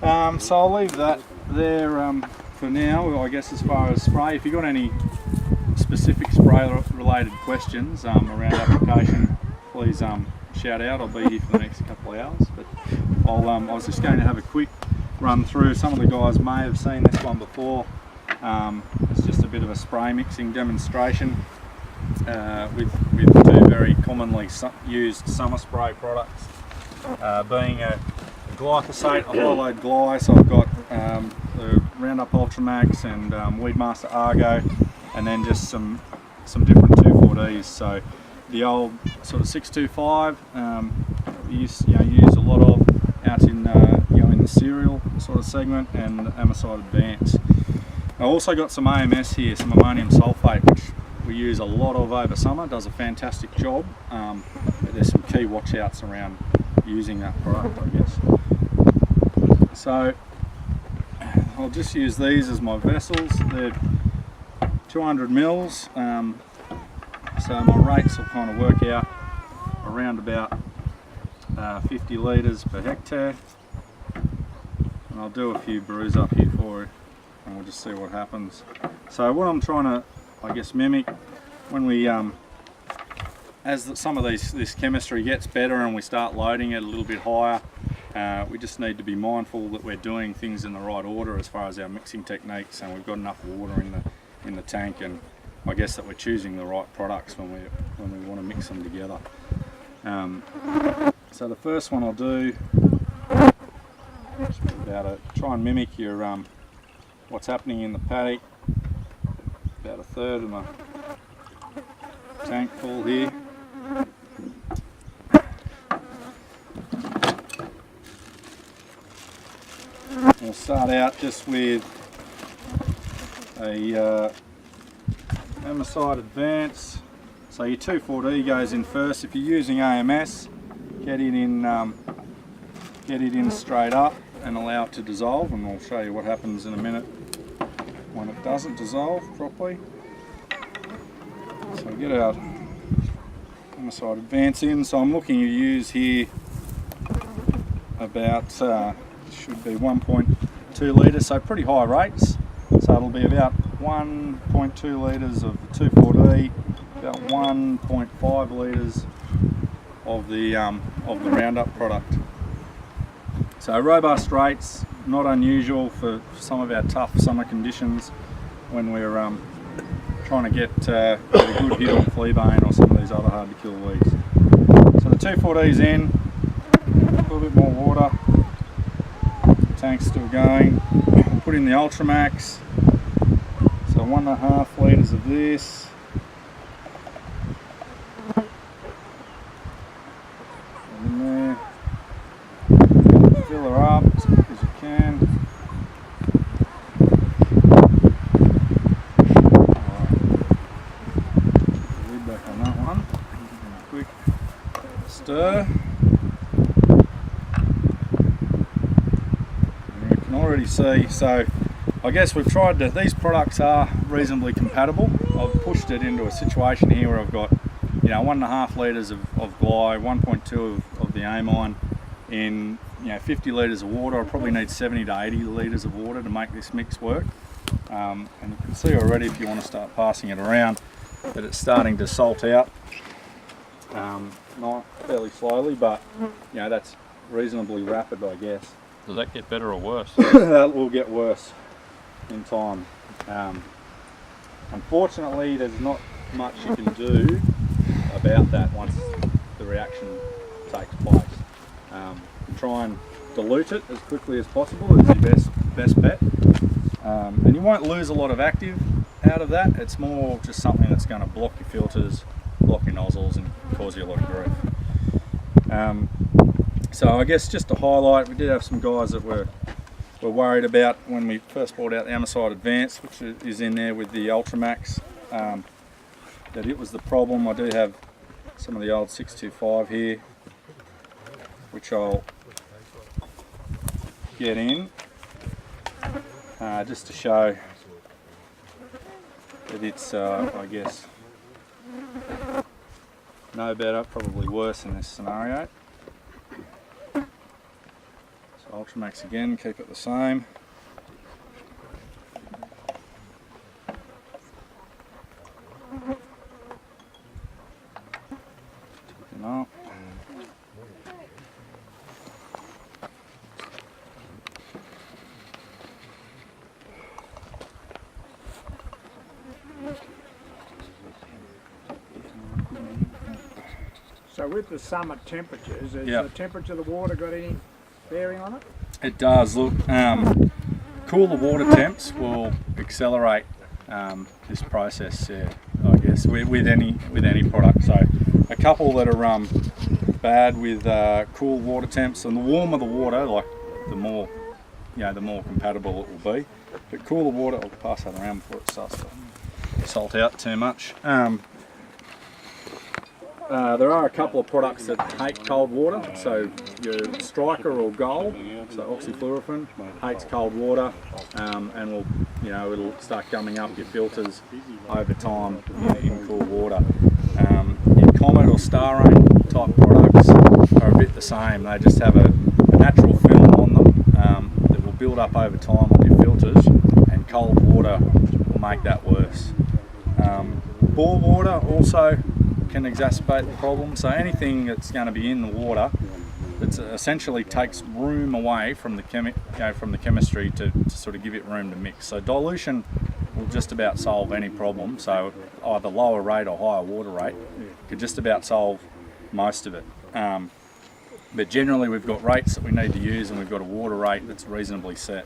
So I'll leave that there for now, I guess, as far as spray. If you've got any specific spray related questions around application, please shout out. I'll be here for the next couple of hours. But I was just going to have a quick run through. Some of the guys may have seen this one before. It's just a bit of a spray mixing demonstration with two very commonly used summer spray products, being a glyphosate, a high load gly. So I've got the Roundup Ultramax and Weedmaster Argo, and then just some different 2,4-Ds. So the old sort of 625 we use a lot of out in in the cereal sort of segment, and Amosite Advance. I also got some AMS here, some ammonium sulfate, which we use a lot of over summer. Does a fantastic job. But there's some key watch outs around using that product, I guess. So I'll just use these as my vessels. They're 200 mils, so my rates will kind of work out around about 50 litres per hectare. And I'll do a few brews up here for you, and we'll just see what happens. So what I'm trying to, I guess, mimic when we, as some of this chemistry gets better and we start loading it a little bit higher, we just need to be mindful that we're doing things in the right order as far as our mixing techniques, and we've got enough water in the tank, and I guess that we're choosing the right products when we want to mix them together. So the first one I'll do, try and mimic your what's happening in the paddock. About a third of my tank full here. We'll start out just with a Amosite Advance. So your 2,4-D goes in first. If you're using AMS, get it in straight up and allow it to dissolve, and I'll show you what happens in a minute when it doesn't dissolve properly. So get our Amosite Advance in. So I'm looking to use here about should be 1.2 litres, so pretty high rates. So it'll be about 1.2 litres of the 2,4-D, about 1.5 litres of the Roundup product. So robust rates, not unusual for some of our tough summer conditions when we're trying to get a good hit on fleabane or some of these other hard to kill weeds. So the 2,4-D's in, a little bit more water, the tank's still going. We'll put in the Ultramax, so 1.5 litres of this. In there. Fill her up as quick as you can. Lid back on that one. Quick stir. And you can already see, so I guess we've tried to, these products are reasonably compatible. I've pushed it into a situation here where I've got 1.5 litres of gly, 1.2 of the amine in 50 litres of water. I probably need 70 to 80 litres of water to make this mix work. And you can see already, if you want to start passing it around, that it's starting to salt out, not fairly slowly, but that's reasonably rapid, I guess. Does that get better or worse? That will get worse in time. Unfortunately, there's not much you can do about that once the reaction takes place. Try and dilute it as quickly as possible is your best bet, and you won't lose a lot of active out of that. It's more just something that's going to block your filters, block your nozzles, and cause you a lot of grief. So I guess just to highlight, we did have some guys that were worried about when we first brought out the Amosite Advance, which is in there with the Ultramax, that it was the problem. I do have some of the old 625 here, which I'll get in just to show that it's, I guess, no better, probably worse in this scenario. So Ultramax again, keep it the same. No. So with the summer temperatures, has Yep. the temperature of the water got any bearing on it? It does. Look, cooler water temps will accelerate this process. I guess with any product. So a couple that are bad with cool water temps, and the warmer the water, like the more compatible it will be. But cooler water, I'll pass that around before it starts to salt out too much. There are a couple of products that hate cold water, so your Striker or Gold, so oxyfluorophene, hates cold water, and will, it'll start gumming up your filters over time in cool water. Your Comet or Star Rain type products are a bit the same. They just have a natural film on them that will build up over time on your filters, and cold water will make that worse. Bore water also can exacerbate the problem. So anything that's going to be in the water that essentially takes room away from the chemistry to sort of give it room to mix. So dilution will just about solve any problem. So either lower rate or higher water rate could just about solve most of it. But generally we've got rates that we need to use, and we've got a water rate that's reasonably set.